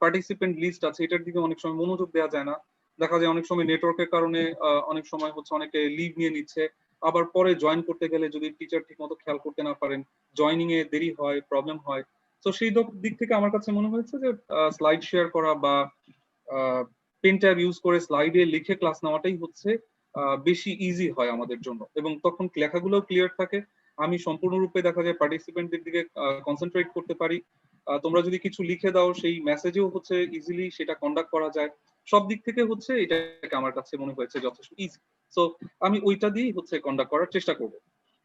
Participant list আছে এটার দিকে অনেক সময় মনোযোগ দেওয়া যায় না। দেখা যায় অনেক সময় নেটওয়ার্কের কারণে অনেক সময় হচ্ছে অনেকে লিভ নিয়ে নিচ্ছে, আবার পরে জয়েন করতে গেলে যদি টিচার ঠিক মতো খেয়াল করতে না পারেন, জয়নিং এ দেরি হয়, প্রবলেম হয়। তো সেই দিক থেকে আমার কাছে মনে হয়েছে যে স্লাইড শেয়ার করা বা পেন ট্যাব ইউজ করে স্লাইডে লিখে ক্লাস নেওয়াটাই হচ্ছে বেশি ইজি হয় আমাদের জন্য, এবং তখন লেখাগুলোও ক্লিয়ার থাকে। আমি সম্পূর্ণরূপে দেখা যায় পার্টিসিপেন্টদের দিকে কনসেন্ট্রেট করতে পারি। তোমরা যদি কিছু লিখে দাও সেই মেসেজেও হচ্ছে ইজিলি সেটা কন্ডাক্ট করা যায়। সব দিক থেকে হচ্ছে এটাকে আমার কাছে মনে হয়েছে যথেষ্ট ইজি। সো আমি ওইটা দিয়েই হচ্ছে কন্ডাক্ট করার চেষ্টা করব।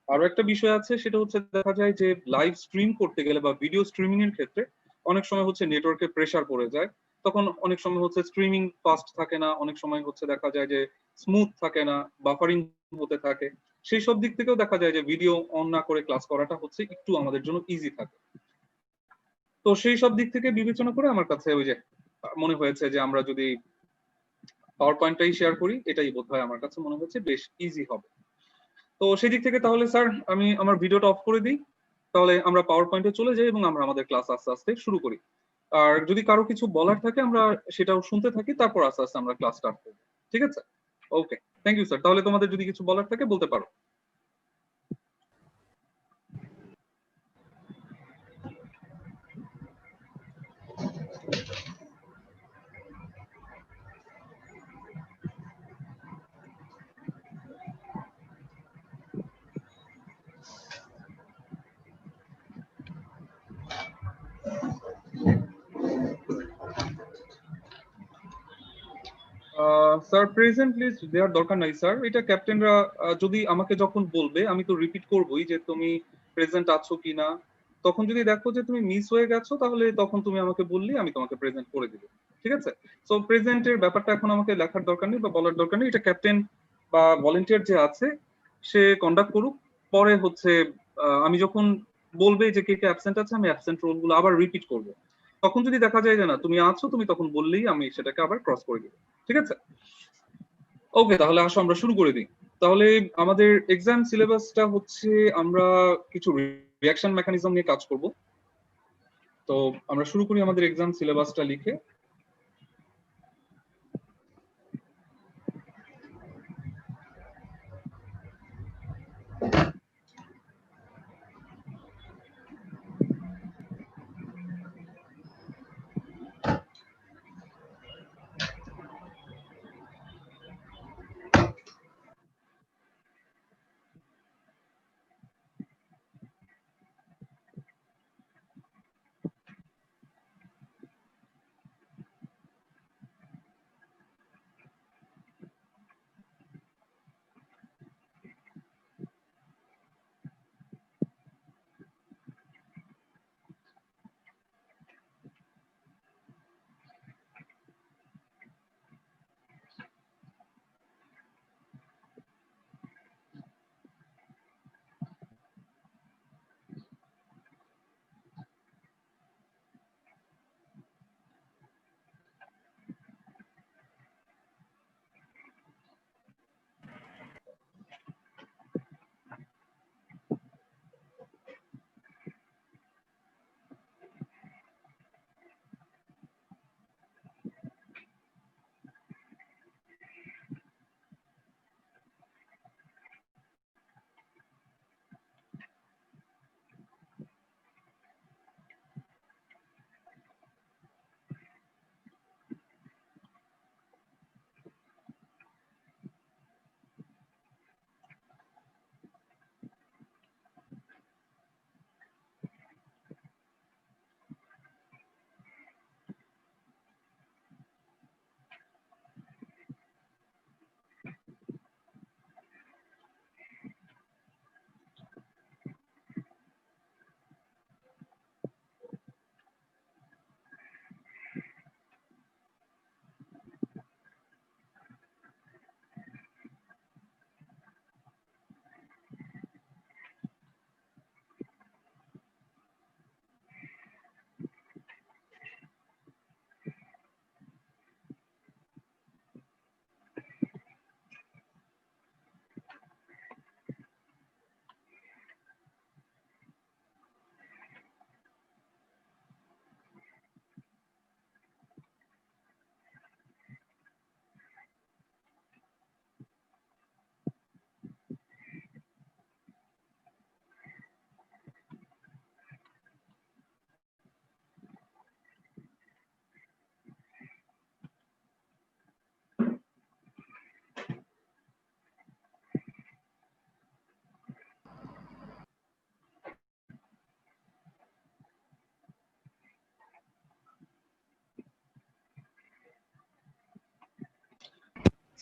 আরো একটা বিষয় আছে, সেটা হচ্ছে দেখা যায় যে লাইভ স্ট্রিম করতে গেলে বা ভিডিও স্ট্রিমিং এর ক্ষেত্রে অনেক সময় হচ্ছে নেটওয়ার্কের প্রেসার পড়ে যায়। তখন অনেক সময় হচ্ছে স্ট্রিমিং ফাস্ট থাকে না, অনেক সময় হচ্ছে দেখা যায় যে স্মুথ থাকে না, বাফারিং হতে থাকে। সেই সব দিক থেকেও দেখা যায় যে ভিডিও অন না করে ক্লাস করাটা হচ্ছে একটু আমাদের জন্য ইজি থাকে। তো সেই সব দিক থেকে বিবেচনা করে আমার কাছে ওই যে মনে হয়েছে যে আমরা যদি পাওয়ার পয়েন্টটাই শেয়ার করি, এটাই বোধহয় আমার কাছে মনে হচ্ছে বেশ ইজি হবে। তো সেই দিক থেকে তাহলে স্যার আমি আমার ভিডিওটা অফ করে দিই, তাহলে আমরা পাওয়ার পয়েন্টে চলে যাই এবং আমরা আমাদের ক্লাস আস্তে আস্তে শুরু করি। আর যদি কারো কিছু বলার থাকে আমরা সেটাও শুনতে থাকি, তারপর আস্তে আস্তে আমরা ক্লাস স্টার্ট করবো। ঠিক আছে? ওকে, থ্যাংক ইউ স্যার। তাহলে তোমাদের যদি কিছু বলার থাকে বলতে পারো। স্যার প্রেজেন্টলি দেওয়ার দরকার নাই স্যার, এটা ক্যাপ্টেনরা যদি আমাকে যখন বলবে আমি তো রিপিট করবোই যে তুমি প্রেজেন্ট আছো কিনা। তখন যদি দেখো যে তুমি মিস হয়ে গেছো তাহলে তখন তুমি আমাকে বললি আমি তোমাকে প্রেজেন্ট করে দিব। ঠিক আছে? সো প্রেজেন্টের ব্যাপারটা এখন আমাকে লেখার দরকার নেই বা বলার দরকার নেই, এটা ক্যাপ্টেন বা ভলেন্টিয়ার যে আছে সে কন্ডাক্ট করুক। পরে হচ্ছে আমি যখন বলবে যে কে কে অ্যাবসেন্ট আছে আমি অ্যাবসেন্ট রোল গুলো আবার রিপিট করবো। তখন যদি দেখা যায় যে না তুমি আছো, তুমি তখন বললেই আমি সেটাকে আবার ক্রস করে দিব। ঠিক আছে? ওকে, তাহলে আসো আমরা শুরু করে দিই। তাহলে আমাদের এক্সাম সিলেবাসটা হচ্ছে আমরা কিছু রিঅ্যাকশন মেকানিজম নিয়ে কাজ করব। তো আমরা শুরু করি আমাদের এক্সাম সিলেবাসটা লিখে।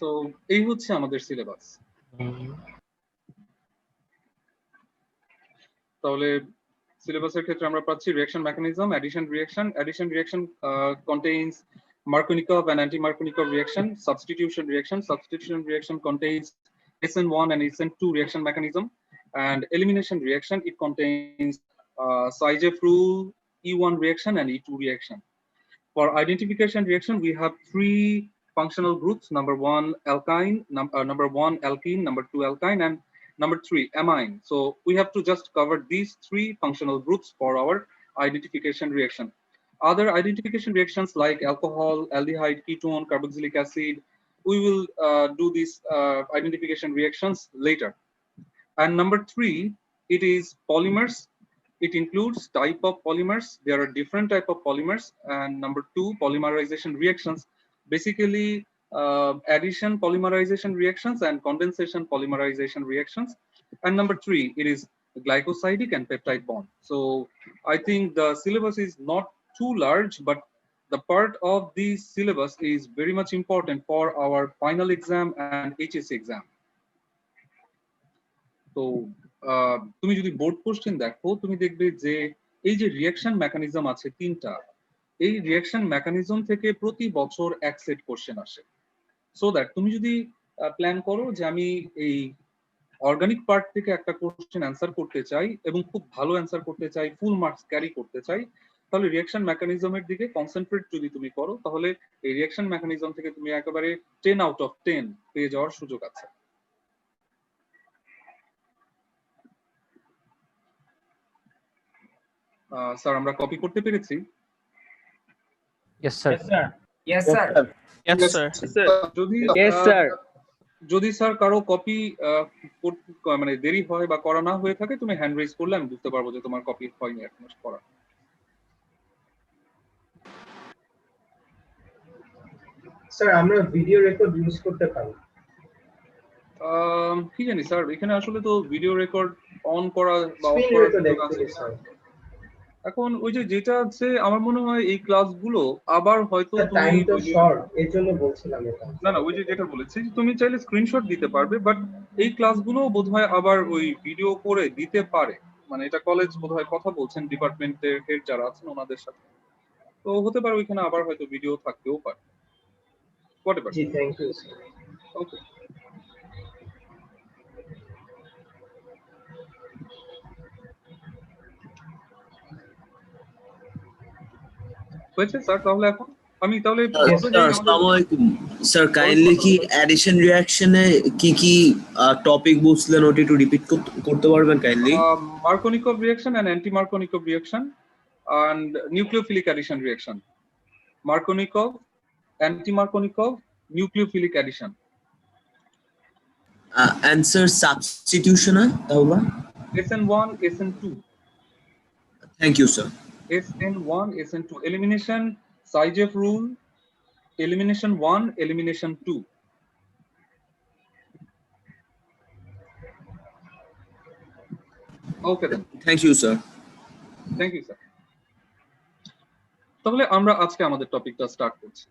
সো এই হচ্ছে আমাদের সিলেবাস। তাহলে সিলেবাসের ক্ষেত্রে আমরা পাচ্ছি reaction mechanism, addition reaction. Addition reaction contains Markovnikov and anti-Markovnikov reaction, substitution reaction. Substitution reaction contains SN1 and SN2 reaction mechanism. And elimination reaction, it contains Syzev rule, E1 reaction and E2 reaction. For identification reaction, we have three functional groups: number one alkyne, number one alkene, number two alkyne, and number three amine. So we have to just cover these three functional groups for our identification reaction. Other identification reactions like alcohol, aldehyde, ketone, carboxylic acid, we will do these identification reactions later. And number three, it is polymers. It includes type of polymers. There are different type of polymers. And number two, polymerization reactions. Basically, addition polymerization reactions and condensation polymerization reactions. And number three, it is glycosidic and peptide bond. So I think the syllabus is not too large, but the part of the syllabus is very much important for our final exam and HSC exam. তো তুমি যদি board question দেখো, তুমি দেখবে যে এই যে reaction mechanism আছে তিনটা, এই রিঅ্যাকশন মেকানিজম থেকে প্রতি বছর এক সেট কোশ্চেন আসে। সো দ্যাট তুমি যদি প্ল্যান করো যে আমি এই অর্গানিক পার্ট থেকে একটা কোশ্চেন অ্যান্সার করতে চাই এবং খুব ভালো অ্যান্সার করতে চাই, ফুল মার্কস ক্যারি করতে চাই, তাহলে রিঅ্যাকশন মেকানিজমের দিকে কনসেন্ট্রেট যদি তুমি করো, তাহলে এই রিঅ্যাকশন মেকানিজম থেকে তুমি একেবারে 10 আউট অফ 10 পেয়ে যাওয়ার সুযোগ আছে। স্যার আমরা কপি করতে পেরেছি? Yes, sir. Yes, sir. Yes, sir. যদি Yes, sir. যদি স্যার কারো কপি মানে দেরি হয় বা করা না হয়ে থাকে, তুমি হ্যান্ড রেজ করলে আমি বুঝতে পারবো যে তোমার কপি হয়নি এখনো করা। স্যার আমরা ভিডিও রেকর্ড ইউজ করতে পারি? কি জানি স্যার, এখানে আসলে তো ভিডিও রেকর্ড অন করা বা অফ স্ক্রিন করার রেকর্ড সুযোগ আছে অ্যাকচুয়ালি স্যার। এখন ওই যে যেটা আছে, আমার মনে হয় এই ক্লাসগুলো আবার হয়তো টাইম তো তুমি শর্ট, এর জন্য বলছিলাম এটা। না ওই যে যেটা বলেছি, তুমি চাইলে স্ক্রিনশট দিতে পারবে, বাট এই ক্লাসগুলো বোধহয় আবার ওই ভিডিও করে দিতে পারে। মানে এটা কলেজ বোধহয় কথা বলছেন ডিপার্টমেন্টের হেড যারা আছেন ওনাদের সাথে, তো হতে পারে ওইখানে আবার হয়তো ভিডিও থাকতেও পারে। হোয়াটএভার। জি, থ্যাংক ইউ স্যার। ওকে। হয়েছে স্যার, তাহলে এখন আমি তাহলে আসসালামু আলাইকুম স্যার, কাইন্ডলি কি অ্যাডিশন রিঅ্যাকশনে কি টপিক বলছিলেন ওটা একটু রিপিট করতে পারবেন kindly? Markovnikov reaction and anti-Markovnikov reaction and nucleophilic addition reaction. Markovnikov, anti-Markovnikov, nucleophilic addition. Answer substitution তাহলে SN1, SN2. Thank you sir. SN1, SN2. Elimination, Syzev rule, elimination 1, elimination 2. Okay then. Thank you sir. Thank you, sir. তাহলে আমরা আজকে আমাদের টপিকটা start করছি।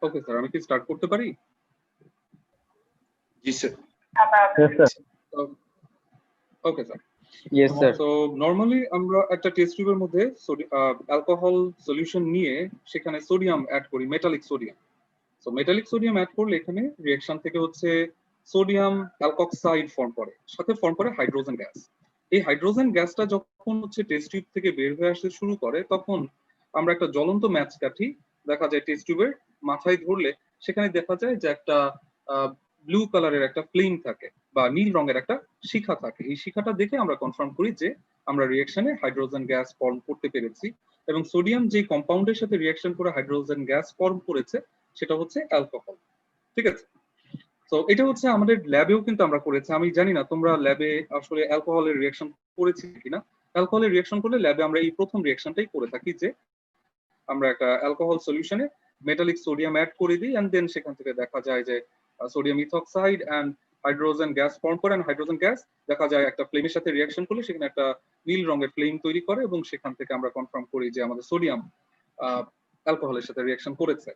Okay sir, আমি কি start করতে পারি? জি sir. Yes, sir. Okay sir. Yes, sir. তো নরমালি আমরা একটা টেস্ট টিউবের মধ্যে অ্যালকোহল সলিউশন নিয়ে সেখানে সোডিয়াম অ্যাড করি, metallic sodium. So metallic sodium add করলে এখানে রিঅ্যাকশন থেকে হচ্ছে সোডিয়াম অ্যালকক্সাইড ফর্ম করে, সাথে ফর্ম করে হাইড্রোজেন গ্যাস। এই হাইড্রোজেন গ্যাসটা যখন হচ্ছে টেস্ট টিউব থেকে বের হয়ে আসতে শুরু করে, তখন আমরা একটা জ্বলন্ত ম্যাচ কাঠি দেখা যায় টেস্ট টিউবের মাথায় ধরলে, সেখানে দেখা যায় যে একটা ব্লু কালারের একটা ফ্লেম থাকে বা নীল রঙের একটা শিখা থাকে। এই শিখাটা দেখে আমরা কনফার্ম করি যে আমরা রিঅ্যাকশনে হাইড্রোজেন গ্যাস ফর্ম করতে পেরেছি, এবং সোডিয়াম যে কম্পাউন্ডের সাথে রিঅ্যাকশন করে হাইড্রোজেন গ্যাস ফর্ম করেছে সেটা হচ্ছে অ্যালকোহল। ঠিক আছে? তো এটা হচ্ছে আমাদের ল্যাবেও কিন্তু আমরা করেছি। আমি জানি না তোমরা ল্যাবে আসলে অ্যালকোহলের রিঅ্যাকশন করেছি কিনা। অ্যালকোহলের রিঅ্যাকশন করলে ল্যাবে আমরা এই প্রথম রিঅ্যাকশনটাই করে থাকি, যে আমরা একটা অ্যালকোহল সলিউশনে মেটালিক সোডিয়াম অ্যাড করে দিই, এন্ড দেন সেখান থেকে দেখা যায় যে sodium ethoxide and hydrogen gas form করে, এন্ড হাইড্রোজেন গ্যাস দেখা যায় একটা ফ্লেমের সাথে রিঅ্যাকশন করলে সেখানে একটা নীল রঙের ফ্লেম তৈরি করে, এবং সেখান থেকে আমরা কনফার্ম করি যে আমাদের সোডিয়াম অ্যালকোহলের সাথে রিঅ্যাকশন করেছে।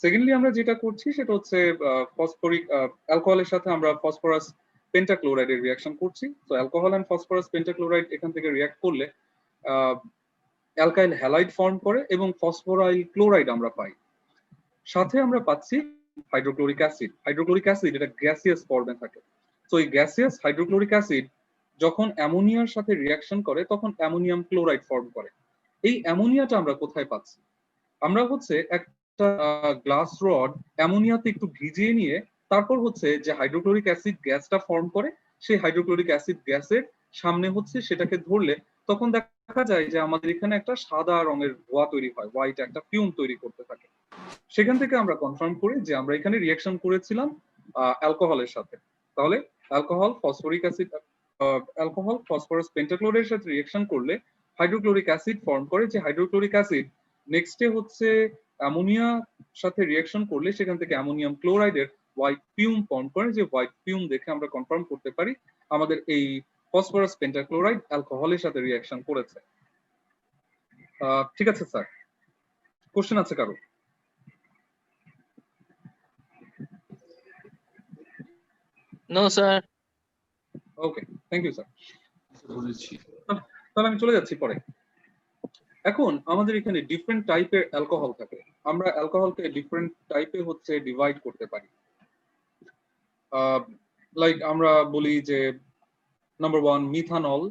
সেকেন্ডলি আমরা যেটা করছি সেটা হচ্ছে ফসফরিক অ্যালকোহলের সাথে আমরা ফসফরাস পেন্টাক্লোরাইডের রিঅ্যাকশন করছি। তো অ্যালকোহল এন্ড ফসফরাস পেন্টাক্লোরাইড এখান থেকে রিঅ্যাক্ট করলে অ্যালকাইল হ্যালাইড ফর্ম করে এবং ফসফরাইল ক্লোরাইড আমরা পাই। সাথে আমরা পাচ্ছি হাইড্রোক্লোরিক অ্যাসিড। হাইড্রোক্লোরিক অ্যাসিড এটা গ্যাসিয়াস ফর্মে থাকে। তো এই গ্যাসিয়াস হাইড্রোক্লোরিক অ্যাসিড যখন অ্যামোনিয়ার সাথে রিঅ্যাকশন করে তখন অ্যামোনিয়াম ক্লোরাইড ফর্ম করে। এই অ্যামোনিয়াটা আমরা কোথায় পাচ্ছি? আমরা হচ্ছে একটা গ্লাস রড অ্যামোনিয়াতে একটু ভিজিয়ে নিয়ে তারপর হচ্ছে যে হাইড্রোক্লোরিক অ্যাসিড গ্যাসটা ফর্ম করে, সেই হাইড্রোক্লোরিক অ্যাসিড গ্যাসের সামনে হচ্ছে সেটাকে ধরলে তখন দেখা যায় যে আমাদের এখানে একটা সাদা রঙের ধোঁয়া তৈরি হয়, হোয়াইট একটা ফিউম তৈরি করতে থাকে। সেখান থেকে আমরা কনফার্ম করি যে আমরা এখানে রিঅ্যাকশন করেছিলাম অ্যালকোহলের সাথে। তাহলে alcohol phosphoric acid alcohol phosphorus পেন্টাক্লোরাইডের সাথে রিঅ্যাকশন করলে হাইড্রোক্লোরিক অ্যাসিড ফর্ম করে, যে হাইড্রোক্লোরিক অ্যাসিড নেক্সটে হচ্ছে অ্যামোনিয়া সাথে রিঅ্যাকশন করলে সেখান থেকে অ্যামোনিয়াম ক্লোরাইডের হোয়াইট ফিউম ফর্ম করে, যে হোয়াইট ফিউম দেখে আমরা কনফার্ম করতে পারি আমাদের এই ফসফরাস পেন্টাক্লোরাইড অ্যালকোহলের সাথে রিঅ্যাকশন করেছে। ঠিক আছে স্যার, কোশ্চেন আছে কারো? No, sir. Okay, thank you sir. তাহলে আমি চলে যাচ্ছি পরে। এখন আমাদের এখানে ডিফারেন্ট টাইপের অ্যালকোহল থাকে। আমরা অ্যালকোহলকে ডিফারেন্ট টাইপে হচ্ছে ডিভাইড করতে পারি। লাইক আমরা বলি যে নাম্বার 1 মিথানল,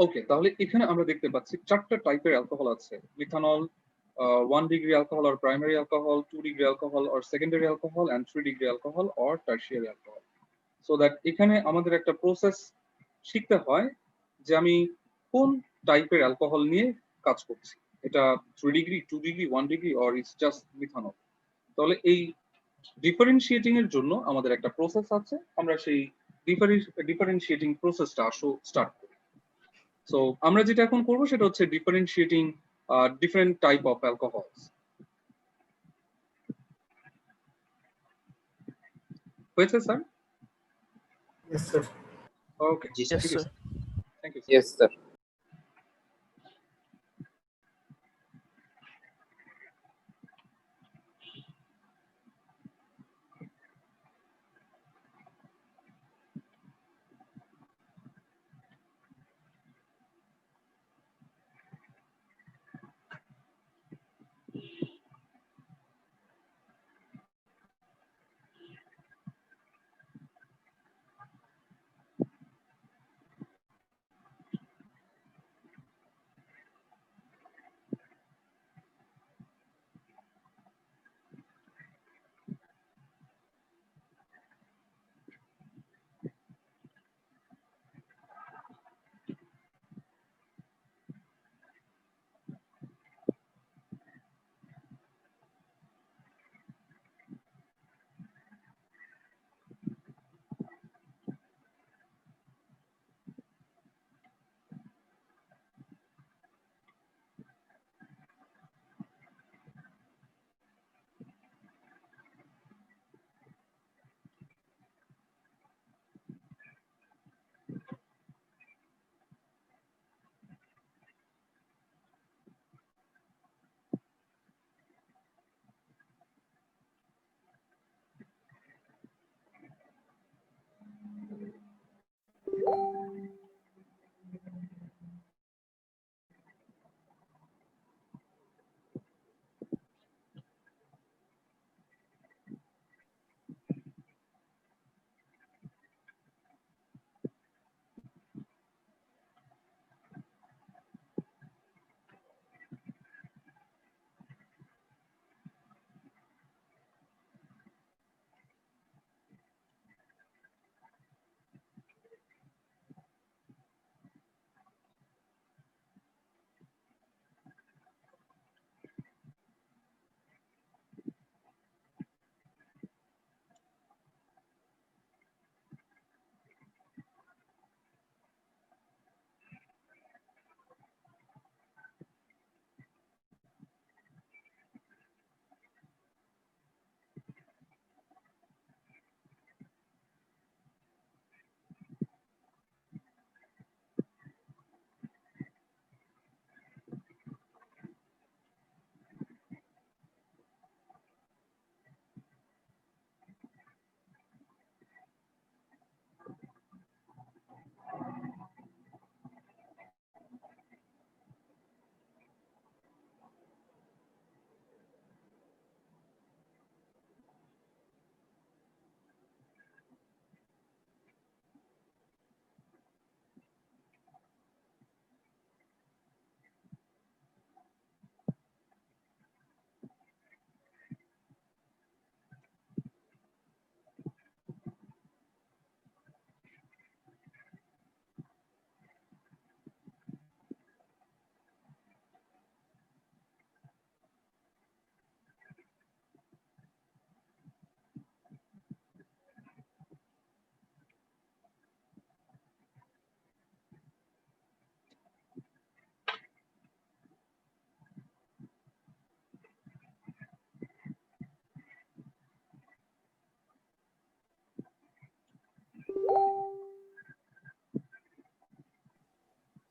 ওকে, তাহলে এখানে আমরা দেখতে পাচ্ছি চারটা টাইপের অ্যালকোহল আছে। Methanol, 1 degree alcohol or primary alcohol, 2 degree alcohol or secondary alcohol, and 3 degree alcohol or tertiary alcohol. So that এখানে আমাদের একটা প্রসেস শিখতে হয় যে আমি কোন টাইপের অ্যালকোহল নিয়ে কাজ করছি। এটা 3 degree, 2 degree, 1 degree or it's just methanol. তাহলে এই ডিফারেন্সিয়েটিং এর জন্য আমাদের একটা প্রসেস আছে, আমরা সেই ডিফারেন্সিয়েটিং প্রসেসটা স্টার্ট করি। সো আমরা যেটা এখন করব সেটা হচ্ছে differentiating different type of alcohols. হয়েছে স্যার? Yes, sir. ওকে, Yes, ঠিক sir. আছে, thank you. Yes, sir.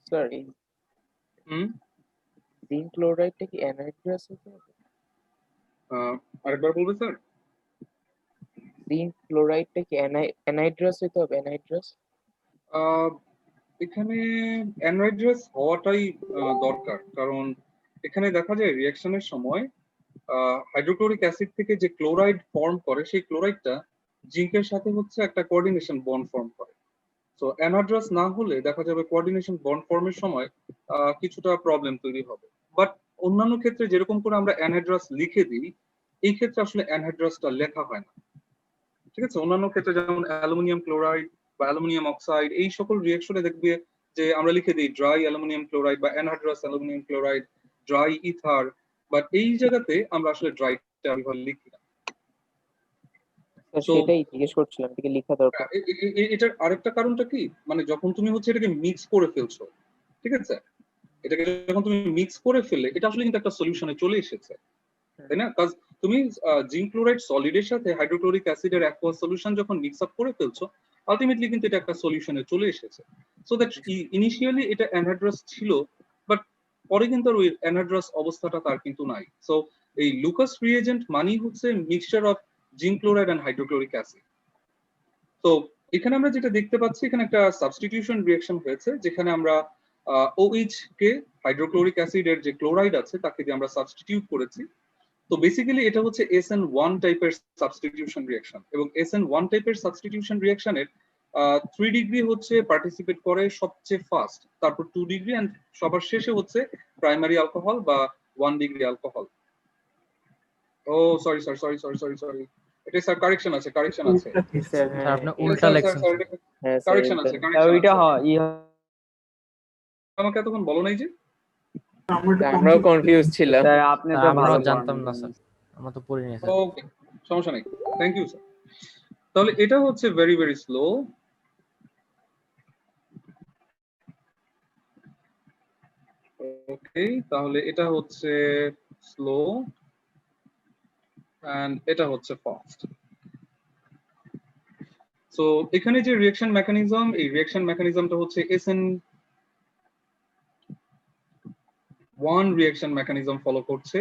Sir এই হুম, জিঙ্ক ক্লোরাইডটা কি অ্যানহাইড্রাস হতে হবে? আরেকবার বলবে স্যার? জিঙ্ক ক্লোরাইডটা কি অ্যানহাইড্রাস হতে হবে? অ্যানহাইড্রাস? আহ, এখানে অ্যানহাইড্রাস হওয়াটাই দরকার, কারণ এখানে দেখা যায় রিঅ্যাকশনের সময় হাইড্রোক্লোরিক অ্যাসিড থেকে যে ক্লোরাইড ফর্ম করে সেই ক্লোরাইডটা জিঙ্কের সাথে হচ্ছে একটা কোঅর্ডিনেশন বন্ড ফর্ম করে। সো অ্যানহাইড্রাস না হলে দেখা যাবে কোঅর্ডিনেশন বন্ড ফর্মের সময় কিছুটা প্রবলেম তৈরি হবে। বাট অন্যান্য ক্ষেত্রে যেরকম করে আমরা অ্যানহাইড্রাস লিখে দিই, এই ক্ষেত্রে আসলে অ্যানহাইড্রাসটা লেখা হয় না। ঠিক আছে, অন্যান্য ক্ষেত্রে যেমন অ্যালুমিনিয়াম ক্লোরাইড বা অ্যালুমিনিয়াম অক্সাইড এই সকল রিঅ্যাকশনে দেখবে যে আমরা লিখে দিই ড্রাই অ্যালুমিনিয়াম ক্লোরাইড বা anhydrous aluminium chloride, dry ether, but এই জায়গাতে আমরা আসলে ড্রাইটা লিখি না। স্যার So, সেটাই জিজ্ঞেস করছিলাম এটাকে লেখা দরকার। এটার আরেকটা কারণটা কি, মানে যখন তুমি হচ্ছে এটাকে মিক্স করে ফেলছো, ঠিক আছে, এটাকে যখন তুমি মিক্স করে ফেললে এটা আসলে কিন্তু একটা সলিউশনে চলে এসেছে, তাই না? কাজ তুমি জিঙ্ক ক্লোরাইড সলিডের সাথে হাইড্রোক্লোরিক অ্যাসিডের অ্যাকোয়া সলিউশন যখন মিক্স আপ করে ফেলছো, আলটিমেটলি কিন্তু এটা একটা সলিউশনে চলে এসেছে। সো দ্যাট ইনিশিয়ালি এটা অ্যানহাইড্রাস ছিল, বাট পরে কিন্তু আর ওই অ্যানহাইড্রাস অবস্থাটা তার কিন্তু নাই। সো এই লুকাস রিএজেন্ট মানেই হচ্ছে mixture of zinc chloride and hydrochloric acid. তো এখানে আমরা যেটা দেখতে পাচ্ছি, এখানে একটা সাবস্টিটিউশন রিঅ্যাকশন হয়েছে, যেখানে আমরা OH কে হাইড্রোক্লোরিক অ্যাসিডের যে ক্লোরাইড আছে তাকে দিয়ে আমরা সাবস্টিটিউট করেছি। তো বেসিক্যালি এটা হচ্ছে SN1 টাইপের সাবস্টিটিউশন রিঅ্যাকশন, এবং SN1 টাইপের সাবস্টিটিউশন রিঅ্যাকশনের 3 ডিগ্রি হচ্ছে পার্টিসিপেট করে সবচেয়ে ফার্স্ট, তারপর 2 ডিগ্রি, এন্ড সবার শেষে হচ্ছে প্রাইমারি অ্যালকোহল বা 1 ডিগ্রি অ্যালকোহল। ও sorry sorry sorry sorry sorry sorry এটা স্যার কারেকশন আছে, কারেকশন আছে স্যার স্যার আপনি হ্যাঁ উল্টা লেখছেন। হ্যাঁ স্যার কারেকশন আছে, স্যার কারেকশন ওইটা আছে। হয় আমাকে এতক্ষণ বলো নাই যে? আমরাও কনফিউজ ছিলাম। স্যার আপনি তো আমরাও ভালো জানতাম পড়ান। না স্যার, আমরা তো পড়িনি স্যার। ওকে, সমস্যা নেই, থ্যাংক ইউ স্যার। তাহলে এটা হচ্ছে ভেরি ভেরি স্লো। ওকে, তাহলে এটা হচ্ছে স্লো এন্ড এটা হচ্ছে ফাস্ট। সো এখানে যে রিঅ্যাকশন মেকানিজম, এই রিঅ্যাকশন মেকানিজমটা হচ্ছে SN1 রিঅ্যাকশন মেকানিজম ফলো করছে।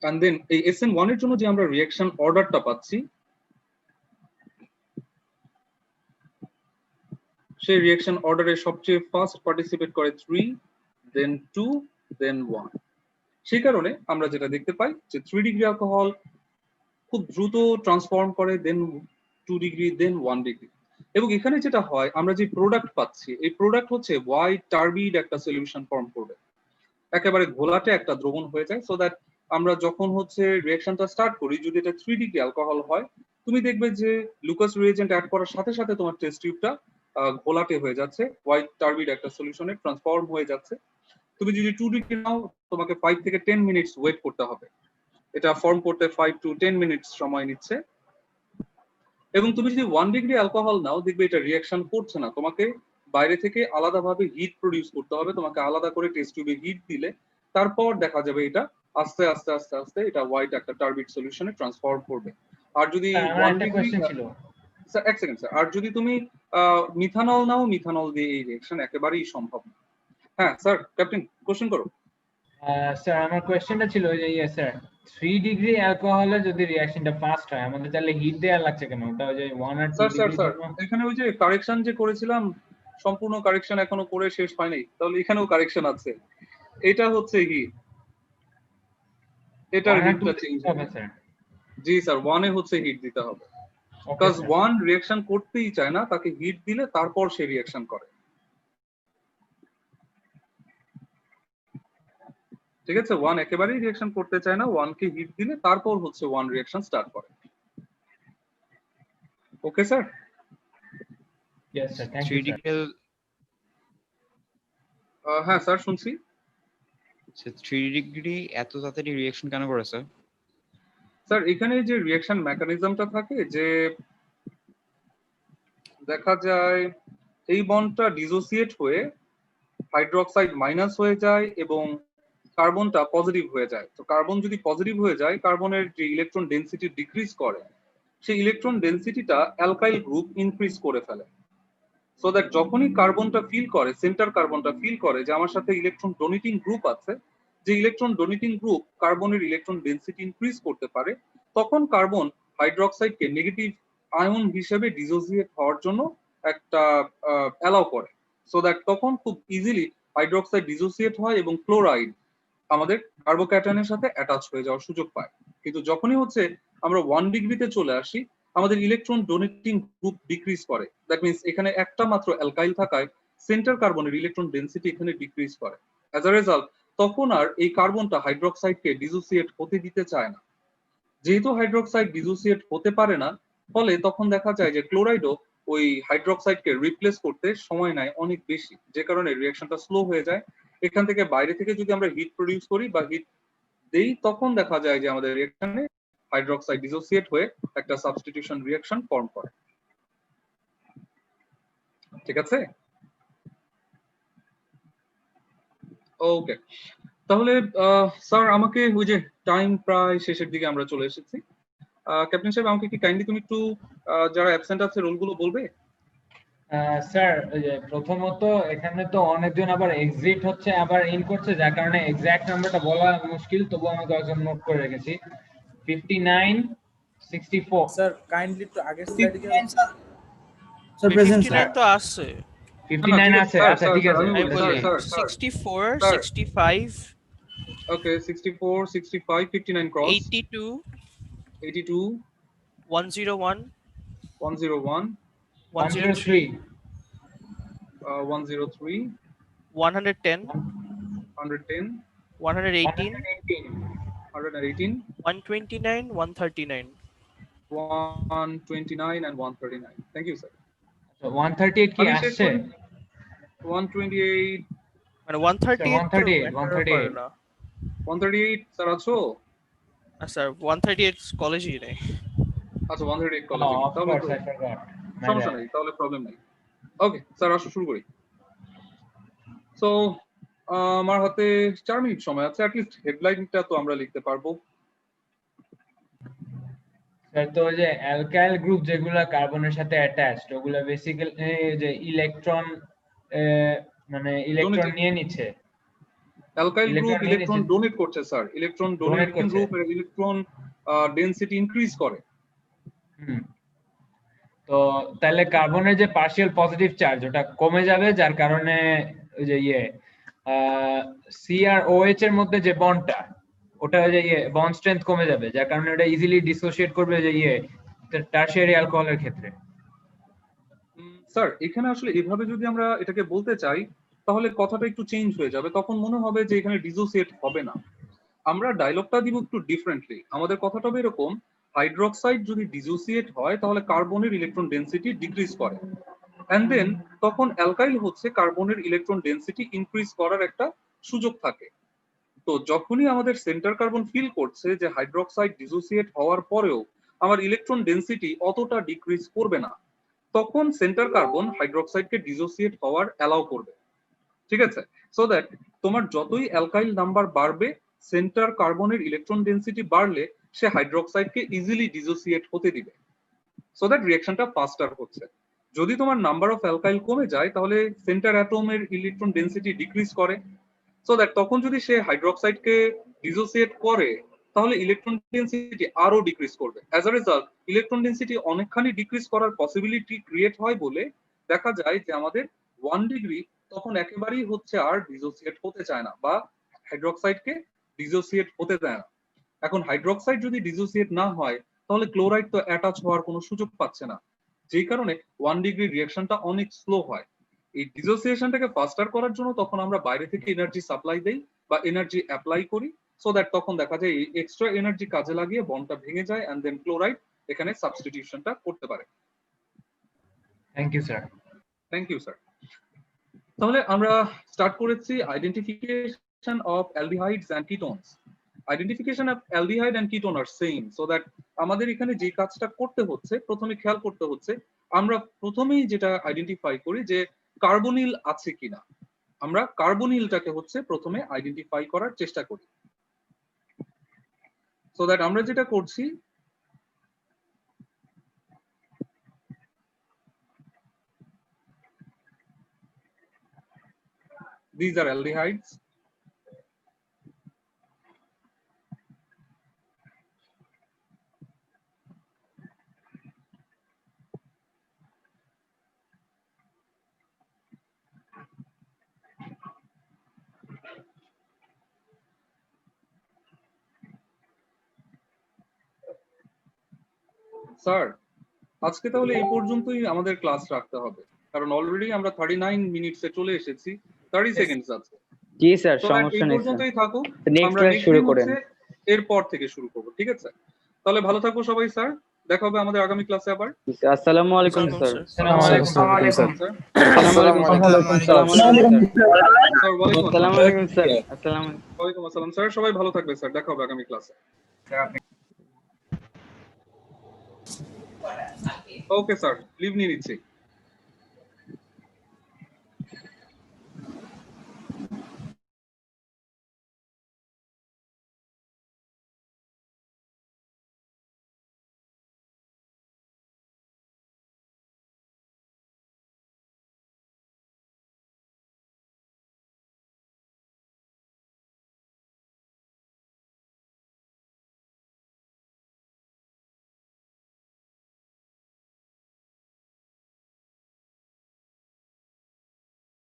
and then এই SN1 এর জন্য যে আমরা রিঅ্যাকশন অর্ডারটা পাচ্ছি, সেই রিঅ্যাকশন অর্ডারে সবচেয়ে ফার্স্ট পার্টিসিপেট করে 3, দেন 2, দেন 1। সেই কারণে আমরা যেটা দেখতে পাই যে 3 ডিগ্রি অ্যালকোহল খুব দ্রুত ট্রান্সফর্ম করে, দেন 2 ডিগ্রি, দেন 1 ডিগ্রি। এবং এখানে যেটা হয়, আমরা যে প্রোডাক্ট পাচ্ছি, এই প্রোডাক্ট হচ্ছে হোয়াইট টার্বিড একটা সলিউশন ফর্ম করবে, একেবারে ঘোলাটে একটা দ্রবণ হয়ে যায়। সো দ্যাট আমরা যখন হচ্ছে রিঅ্যাকশনটা স্টার্ট করি, যদি এটা 3 ডিগ্রি অ্যালকোহল হয়, তুমি দেখবে যে লুকাস রিএজেন্ট অ্যাড করার সাথে সাথে তোমার টেস্ট টিউবটা ঘোলাটে হয়ে যাচ্ছে, হোয়াইট টার্বিড একটা সলিউশনে ট্রান্সফর্ম হয়ে যাচ্ছে। তুমি যদি 2 ডিগ্রি নাও, তোমাকে 5 থেকে 10 মিনিটস ওয়েট করতে হবে, এটা ফর্ম করতে 5 to 10 মিনিটস সময় নিচ্ছে। এবং তুমি যদি 1 ডিগ্রি অ্যালকোহল নাও, দেখবে এটা রিঅ্যাকশন করছে না, তোমাকে বাইরে থেকে আলাদাভাবে হিট প্রডিউস করতে হবে, তোমাকে আলাদা করে টেস্ট টিউবে হিট দিলে তারপর দেখা যাবে এটা আস্তে আস্তে আস্তে আস্তে এটা হোয়াইট একটা টার্বিড সলিউশনে ট্রান্সফর্ম করবে। আর যদি 1 ডিগ্রি, স্যার এক সেকেন্ড স্যার, আর যদি তুমি মিথানল নাও, মিথানল দিয়ে এই রিঅ্যাকশন একেবারেই সম্ভব না। হ্যাঁ স্যার, ক্যাপ্টেন কোশ্চেন করো। স্যার আমার কোশ্চেনটা ছিল যে ইয়ে স্যার 3 ডিগ্রি অ্যালকোহলে যদি রিঅ্যাকশনটা ফাস্ট হয়, আমাদের তাহলে হিট দেওয়া লাগছে কেন? ওটা ওই যে 1 আর 2 স্যার স্যার ডিগ্রি স্যার এখানে ওই যে কারেকশন যে করেছিলাম, সম্পূর্ণ কারেকশন এখনো করে শেষ হয়নি, তাহলে এখানেও কারেকশন আছে। এটা হচ্ছে হিট, এটার হিটটা চেঞ্জ হবে স্যার। জি স্যার, 1 এ হচ্ছে হিট দিতে হবে, বিকজ 1 রিঅ্যাকশন করতেই চায় না, তাকে হিট দিলে তারপর সে রিঅ্যাকশন করে। ঠিক আছে, 1 একেবারেই রিঅ্যাকশন করতে চায় না, 1 কে হিট দিলে তারপর হচ্ছে 1 রিঅ্যাকশন স্টার্ট করে। Okay sir? Yes sir, thank you sir. হ্যাঁ স্যার শুনছি। 3 ডিগ্রি এত তাড়াতাড়ি রিঅ্যাকশন কেন করে স্যার? স্যার এখানে যে রিঅ্যাকশন মেকানিজমটা থাকে, যে দেখা যায় এই বন্ডটা ডিসোসিয়েট হয়ে হাইড্রোক্সাইড মাইনাস হয়ে যায় এবং কার্বনটা পজিটিভ হয়ে যায়। তো কার্বন যদি পজিটিভ হয়ে যায়, কার্বনের যে ইলেকট্রন ডেনসিটি ডিক্রিজ করে, সেই ইলেকট্রন ডেনসিটিটা অ্যালকাইল গ্রুপ ইনক্রিজ করে ফেলে। সো দ্যাট যখনই কার্বনটা ফিল করে, সেন্টার কার্বনটা ফিল করে যে আমার সাথে ইলেকট্রন ডোনেটিং গ্রুপ আছে, যে ইলেকট্রন ডোনেটিং গ্রুপ কার্বনের ইলেকট্রন ডেনসিটি ইনক্রিজ করতে পারে, তখন কার্বন হাইড্রোক্সাইডকে নেগেটিভ আয়ন হিসেবে ডিসোসিয়েট হওয়ার জন্য একটা অ্যালাউ করে। সো দ্যাট তখন খুব ইজিলি হাইড্রোক্সাইড ডিসোসিয়েট হয় এবং ক্লোরাইড আমাদের কার্বোক্যাটায়নের সাথে অ্যাটাচ হয়ে যাওয়ার সুযোগ পায়। কিন্তু যখনই হচ্ছে আমরা 1 ডিগ্রিতে চলে আসি, আমাদের ইলেকট্রন ডোনেটিং গ্রুপ ডিক্রিজ করে। দ্যাট মিন্স এখানে একটা মাত্র অ্যালকাইল থাকায় সেন্টার কার্বনের ইলেকট্রন ডেনসিটি এখানে ডিক্রিজ করে। অ্যাজ আ রেজাল্ট তখন আর এই কার্বনটা হাইড্রোক্সাইডকে ডিসোসিয়েট হতে দিতে চায় না। যেহেতু হাইড্রোক্সাইড ডিসোসিয়েট হতে পারে না, ফলে তখন দেখা যায় যে ক্লোরাইডও ওই হাইড্রোক্সাইডকে রিপ্লেস করতে সময় নেয় অনেক বেশি, যে কারণে রিঅ্যাকশনটা স্লো হয়ে যায়। এখান থেকে বাইরে থেকে যদি আমরা হিট প্রডিউস করি বা হিট দেই, তখন দেখা যায় যে আমাদের রিঅ্যাকশনে হাইড্রোক্সাইড ডিসোসিয়েট হয়ে একটা সাবস্টিটিউশন রিঅ্যাকশন ফর্ম করে। ঠিক আছে, ওকে। তাহলে স্যার আমাকে ওই যে টাইম প্রায় শেষের দিকে আমরা চলে এসেছি, ক্যাপ্টেন সাহেব আমাকে কি কাইন্ডলি তুমি একটু যারা অ্যাবসেন্ট আছে রোলগুলো বলবে? স্যার প্রথমত এখানে তো অনেকজন আবার এক্সিট হচ্ছে আবার ইন করছে, যার কারণে এক্সাক্ট নাম্বারটা বলা মুশকিল, তবু আমি কয়েকজন নোট করে রেখেছি। 59 64 স্যার কাইন্ডলি একটু আগের স্লাইডে যাবেন। স্যার প্রেজেন্ট 59 তো আছে 59 আছে, আচ্ছা ঠিক আছে। আমি বলি sir 64 sir. 65 okay, 64 65 59 cross 82 82 101 101 103 103 110 110 118 118 129 139 129 and 139. Thank you, sir. 138 কি আমি শেষ আসছে? করি। 128 মানে 138 138 138 138 স্যার আছো? স্যার 138 কলেজই নেই। আচ্ছা 138 কলেজ, Oh, of তাহলে course, তো I forgot. My সমস্যা bad. নেই, তাহলে প্রবলেম নেই। ওকে স্যার, আসো শুরু করি। সো আমার হাতে 4 মিনিট সময় আছে, অ্যাটলিস্ট হেডলাইনটা তো আমরা লিখতে পারবো। স্যার তো ওই যে অ্যালকাইল গ্রুপ যেগুলা কার্বনের সাথে অ্যাটাচড, ওগুলা বেসিক্যালি যে ইলেকট্রন মানে ইলেকট্রন নিয়ে নিচ্ছে। অ্যালকাইল গ্রুপ Electron ইলেকট্রন নিয়ে ডোনেট করছে স্যার, ইলেকট্রন ডোনেটিং করছে। গ্রুপ এর ইলেকট্রন ডেনসিটি ইনক্রিজ করে। হুম। তো তাহলে কার্বনের যে পার্শিয়াল পজিটিভ চার্জ ওটা কমে যাবে, যার কারণে ওই যে সি আর ওএইচ এর মধ্যে যে বন্ডটা, ওটা ওই যে বন্ড স্ট্রেংথ কমে যাবে, যার কারণে ওটা ইজিলি ডিসোসিয়েট করবে যে টারশিয়ারি অ্যালকোহলের ক্ষেত্রে। স্যার এখানে আসলে এভাবে যদি আমরা এটাকে বলতে চাই, তাহলে কথাটা একটু চেঞ্জ হয়ে যাবে, তখন মনে হবে যে এখানে ডিসোসিয়েট হবে না। আমরা ডায়লগটা দিব একটু ডিফারেন্টলি, আমাদের কথাটা হবে এরকম, হাইড্রোক্সাইড যদি ডিসোসিয়েট হয় তাহলে কার্বনের ইলেকট্রন ডেনসিটি ডিক্রিজ করে, এন্ড দেন তখন অ্যালকাইল হচ্ছে কার্বনের ইলেকট্রন ডেনসিটি ইনক্রিজ করার একটা সুযোগ থাকে। তো যখনই আমাদের সেন্টার কার্বন ফিল করছে যে হাইড্রোক্সাইড ডিসোসিয়েট হওয়ার পরেও আমার ইলেকট্রন ডেনসিটি অতটা ডিক্রিজ করবে না, তখন সেন্টার কার্বন হাইড্রোক্সাইডকে ডিসোসিয়েট হওয়ার অ্যালাউ করবে। ঠিক আছে, সো দ্যাট তোমার যতই অ্যালকাইল নাম্বার বাড়বে, সেন্টার কার্বনের ইলেকট্রন ডেনসিটি বাড়লে সে হাইড্রোক্সাইডকে ইজিলি ডিসোসিয়েট হতে দিবে, সো দ্যাট রিঅ্যাকশনটা ফাস্টার হচ্ছে। যদি তোমার নাম্বার অফ অ্যালকাইল কমে যায়, তাহলে সেন্টার অ্যাটমের ইলেকট্রন ডেনসিটি ডিক্রিজ করে, সো দ্যাট তখন যদি সে হাইড্রোক্সাইডকে ডিসোসিয়েট করে, তাহলে ইলেকট্রন ডেনসিটি আরো ডিক্রিজ করবে। As a result electron density অনেকখানি ডিক্রিজ করার পসিবিলিটি ক্রিয়েট হয় বলে দেখা যায় যে আমাদের 1 ডিগ্রি তখন একেবারেই হচ্ছে আর ডিসোসিয়েট হতে চায় না বা হাইড্রোক্সাইডকে ডিসোসিয়েট হতে দেয় না। এখন হাইড্রোক্সাইড যদি ডিসোসিয়েট না হয়, তাহলে ক্লোরাইড তো অ্যাটাচ হওয়ার কোনো সুযোগ পাচ্ছে না, যেই কারণে 1 ডিগ্রি রিঅ্যাকশনটা অনেক স্লো হয়। এই ডিসোসিয়েশনটাকে ফাস্টার করার জন্য তখন আমরা বাইরে থেকে এনার্জি সাপ্লাই দেই বা এনার্জি অ্যাপ্লাই করি, সো দ্যাট তখন দেখা যায় এই এক্সট্রা এনার্জি কাজে লাগিয়ে বন্ডটা ভেঙে যায়, এন্ড দেন ক্লোরাইড এখানে সাবস্টিটিউশনটা করতে পারে। Thank you sir. Thank you sir. তাহলে আমরা স্টার্ট করেছি identification of aldehydes and ketones. Identification of aldehyde and ketone আর সেম, সো দ্যাট আমাদের এখানে যে কাজটা করতে হচ্ছে, প্রথমে খেয়াল করতে হচ্ছে আমরা প্রথমেই যেটা আইডেন্টিফাই করি যে কার্বনিল আছে কিনা। আমরা কার্বনিলটাকে হচ্ছে প্রথমে আইডেন্টিফাই করার চেষ্টা করি, সো দ্যাট আমরা যেটা করছি these are aldehydes, স্যার আজকে তাহলে এই পর্যন্তই আমাদের ক্লাস রাখতে হবে, কারণ অলরেডি আমরা 39 মিনিটসে চলে এসেছি, 30 সেকেন্ডস আছে। জি স্যার, So, সমস্যা এই নেই পর্যন্তই থাকুক, নেক্সট আমরা ক্লাস next শুরু দিন করেন। হচ্ছে এরপর থেকে শুরু করব, ঠিক আছে? তাহলে ভালো থাকবো সবাই স্যার, দেখা হবে আমাদের আগামী ক্লাসে আবার। আসসালামু আলাইকুম স্যার। আসসালামু আলাইকুম স্যার। স্যার আসসালামু আলাইকুম স্যার। আসসালামু আলাইকুম। ওয়ালাইকুম আসসালাম স্যার, সবাই ভালো থাকবে স্যার, দেখা হবে আগামী ক্লাসে। ওকে স্যার, লিভ নিয়ে নিচ্ছি।